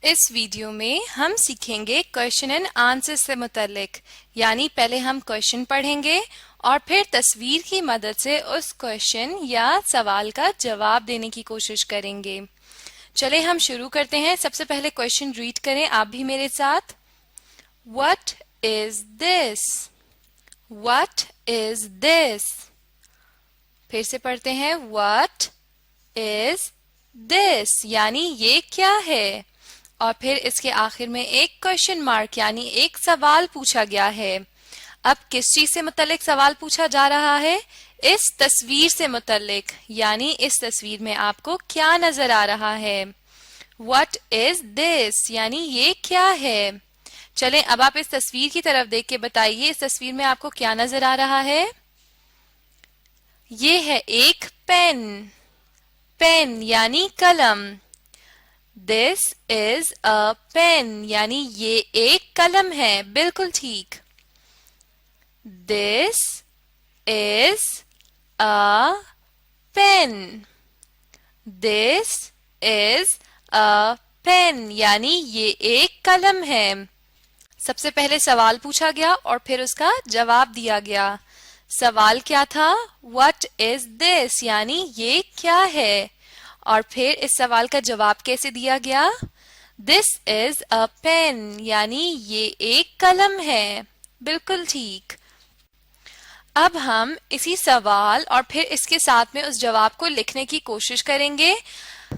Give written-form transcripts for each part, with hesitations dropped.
इस वीडियो में हम सीखेंगे क्वेश्चन एंड आंसर से मुतालिक, यानी पहले हम क्वेश्चन पढ़ेंगे और फिर तस्वीर की मदद से उस क्वेश्चन या सवाल का जवाब देने की कोशिश करेंगे। चले हम शुरू करते हैं। सबसे पहले क्वेश्चन रीड करें आप भी मेरे साथ। What is this? What is this? फिर से पढ़ते हैं। What is this? यानी ये क्या है? और फिर इसके आखिर में एक क्वेश्चन मार्क यानी एक सवाल पूछा गया है। अब किस चीज से मुतल्लिक सवाल पूछा जा रहा है? इस तस्वीर से मुतल्लिक, यानी इस तस्वीर में आपको क्या नजर आ रहा है? What is this? यानी ये क्या है? चलें अब आप इस तस्वीर की तरफ देख के बताइए, इस तस्वीर में आपको क्या नजर आ रहा है? ये है एक पेन। पेन यानी कलम। This is a pen, यानी ये एक कलम है। बिल्कुल ठीक। This is a pen. This is a pen, यानी ये एक कलम है। सबसे पहले सवाल पूछा गया और फिर उसका जवाब दिया गया। सवाल क्या था? What is this? यानी ये क्या है? और फिर इस सवाल का जवाब कैसे दिया गया? This is a pen, यानी ये एक कलम है। बिल्कुल ठीक। अब हम इसी सवाल और फिर इसके साथ में उस जवाब को लिखने की कोशिश करेंगे।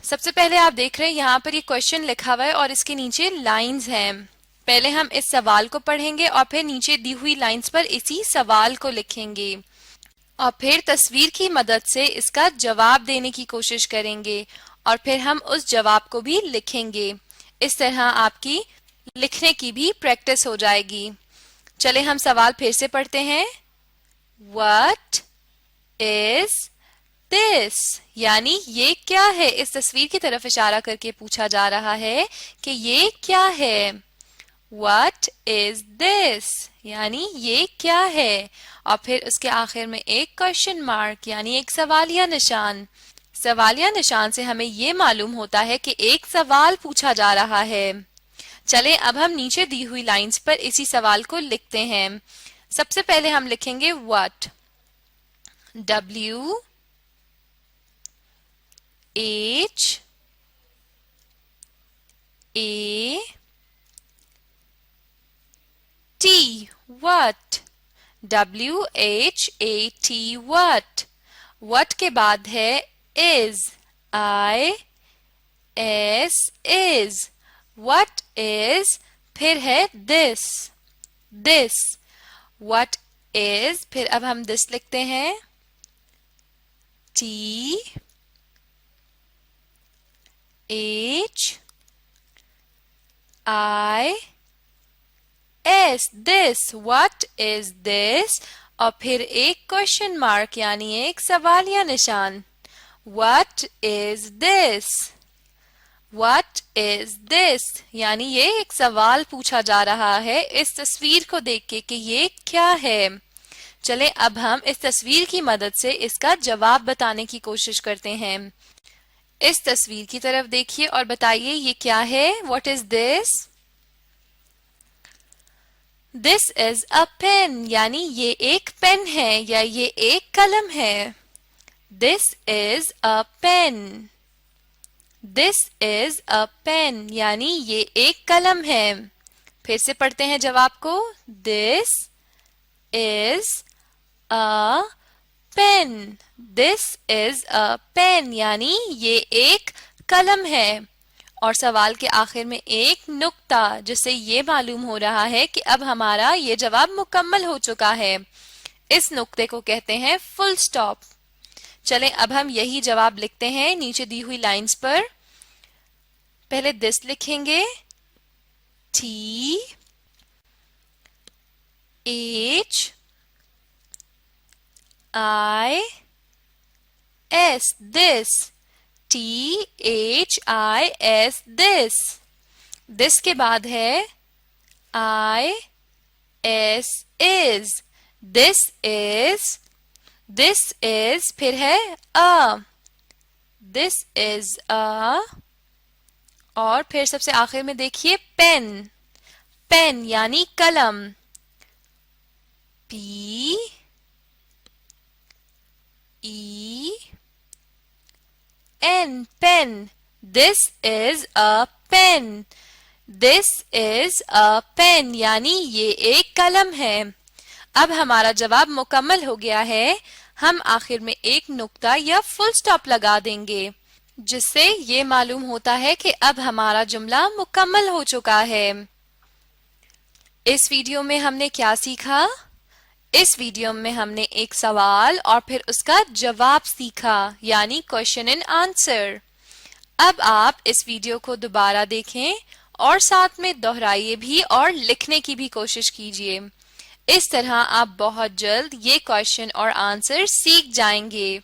सबसे पहले आप देख रहे हैं यहाँ पर ये क्वेश्चन लिखा हुआ है और इसके नीचे लाइंस हैं। पहले हम इस सवाल को पढ़ेंगे और फिर नीचे दी हुई लाइंस पर इसी सवाल को लिखेंगे और फिर तस्वीर की मदद से इसका जवाब देने की कोशिश करेंगे और फिर हम उस जवाब को भी लिखेंगे। इस तरह आपकी लिखने की भी प्रैक्टिस हो जाएगी। चले हम सवाल फिर से पढ़ते हैं। What is this? यानी ये क्या है? इस तस्वीर की तरफ इशारा करके पूछा जा रहा है कि ये क्या है? What is this? यानी ये क्या है? और फिर उसके आखिर में एक क्वेश्चन मार्क यानी एक सवालिया निशान। सवालिया निशान से हमें ये मालूम होता है कि एक सवाल पूछा जा रहा है। चलें अब हम नीचे दी हुई लाइंस पर इसी सवाल को लिखते हैं। सबसे पहले हम लिखेंगे what। W H A T what। W H A T what। what के बाद है is। I S is। what is फिर है this। this what is फिर अब हम this लिखते हैं। T H I S this। what is this? और फिर एक क्वेश्चन मार्क यानी एक सवालिया निशान। What is this? What is this? यानी ये एक सवाल पूछा जा रहा है इस तस्वीर को देख के कि ये क्या है। चले अब हम इस तस्वीर की मदद से इसका जवाब बताने की कोशिश करते हैं। इस तस्वीर की तरफ देखिए और बताइए ये क्या है? What is this? This is a pen, यानी ये एक पेन है या ये एक कलम है। This is a pen. This is a pen, यानी ये एक कलम है। फिर से पढ़ते हैं जवाब को। This is a pen. This is a pen, यानी ये एक कलम है। और सवाल के आखिर में एक नुक्ता जिससे ये मालूम हो रहा है कि अब हमारा ये जवाब मुकम्मल हो चुका है। इस नुक्ते को कहते हैं फुल स्टॉप। चलें अब हम यही जवाब लिखते हैं नीचे दी हुई लाइंस पर। पहले दिस लिखेंगे। T H I S this। T H I S this। this के बाद है I S is। this is फिर है a। this is a اور پھر سب سے آخر میں دیکھیے پین، پین یعنی قلم، P E N, pen. This is a pen. This is a pen یعنی یہ ایک قلم ہے. اب ہمارا جواب مکمل ہو گیا ہے. ہم آخر میں ایک نقطہ یا فل سٹاپ لگا دیں گے جس سے یہ معلوم ہوتا ہے کہ اب ہمارا جملہ مکمل ہو چکا ہے. اس ویڈیو میں ہم نے کیا سیکھا؟ اس ویڈیو میں ہم نے ایک سوال اور پھر اس کا جواب سیکھا یعنی کوشچن اینڈ آنسر. اب آپ اس ویڈیو کو دوبارہ دیکھیں اور ساتھ میں دہرائیے بھی اور لکھنے کی بھی کوشش کیجیے. اس طرح آپ بہت جلد یہ کوشچن اور آنسر سیکھ جائیں گے.